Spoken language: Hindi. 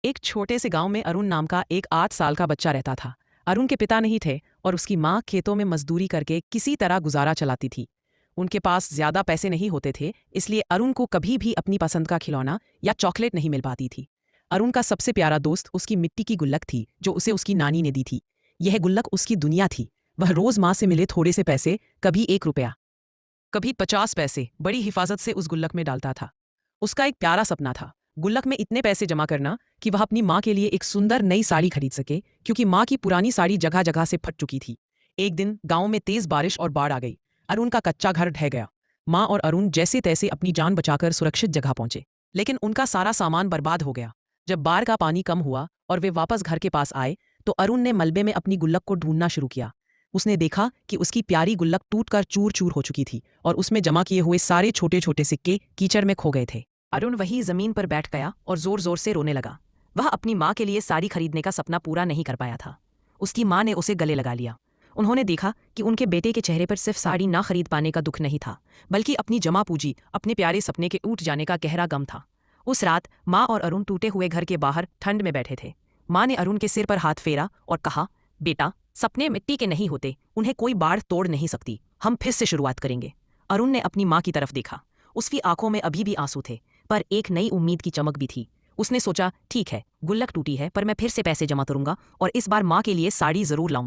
एक छोटे से गांव में अरुण नाम का एक 8 साल का बच्चा रहता था। अरुण के पिता नहीं थे और उसकी माँ खेतों में मजदूरी करके किसी तरह गुजारा चलाती थी। उनके पास ज्यादा पैसे नहीं होते थे, इसलिए अरुण को कभी भी अपनी पसंद का खिलौना या चॉकलेट नहीं मिल पाती थी। अरुण का सबसे प्यारा दोस्त उसकी मिट्टी की गुल्लक थी, जो उसे उसकी नानी ने दी थी। यह गुल्लक उसकी दुनिया थी। वह रोज माँ से मिले थोड़े से पैसे, कभी 1 रुपया, कभी 50 पैसे, बड़ी हिफाजत से उस गुल्लक में डालता था। उसका एक प्यारा सपना था, गुल्लक में इतने पैसे जमा करना कि वह अपनी माँ के लिए एक सुंदर नई साड़ी खरीद सके, क्योंकि माँ की पुरानी साड़ी जगह जगह से फट चुकी थी। एक दिन गांव में तेज बारिश और बाढ़ आ गई। अरुण का कच्चा घर ढह गया। माँ और अरुण जैसे तैसे अपनी जान बचाकर सुरक्षित जगह पहुंचे, लेकिन उनका सारा सामान बर्बाद हो गया। जब बाढ़ का पानी कम हुआ और वे वापस घर के पास आए, तो अरुण ने मलबे में अपनी गुल्लक को ढूंढना शुरू किया। उसने देखा कि उसकी प्यारी गुल्लक टूटकर चूर चूर हो चुकी थी और उसमें जमा किए हुए सारे छोटे छोटे सिक्के कीचड़ में खो गए थे। अरुण वही जमीन पर बैठ गया और जोर जोर से रोने लगा। वह अपनी माँ के लिए साड़ी खरीदने का सपना पूरा नहीं कर पाया था। उसकी माँ ने उसे गले लगा लिया। उन्होंने देखा कि उनके बेटे के चेहरे पर सिर्फ साड़ी ना खरीद पाने का दुख नहीं था, बल्कि अपनी जमा पूंजी, अपने प्यारे सपने के टूट जाने का गहरा गम था। उस रात माँ और अरुण टूटे हुए घर के बाहर ठंड में बैठे थे। माँ ने अरुण के सिर पर हाथ फेरा और कहा, बेटा, सपने मिट्टी के नहीं होते, उन्हें कोई बाढ़ तोड़ नहीं सकती। हम फिर से शुरुआत करेंगे। अरुण ने अपनी माँ की तरफ देखा। उसकी आंखों में अभी भी आंसू थे, पर एक नई उम्मीद की चमक भी थी। उसने सोचा, ठीक है, गुल्लक टूटी है, पर मैं फिर से पैसे जमा करूंगा और इस बार माँ के लिए साड़ी जरूर लाऊं।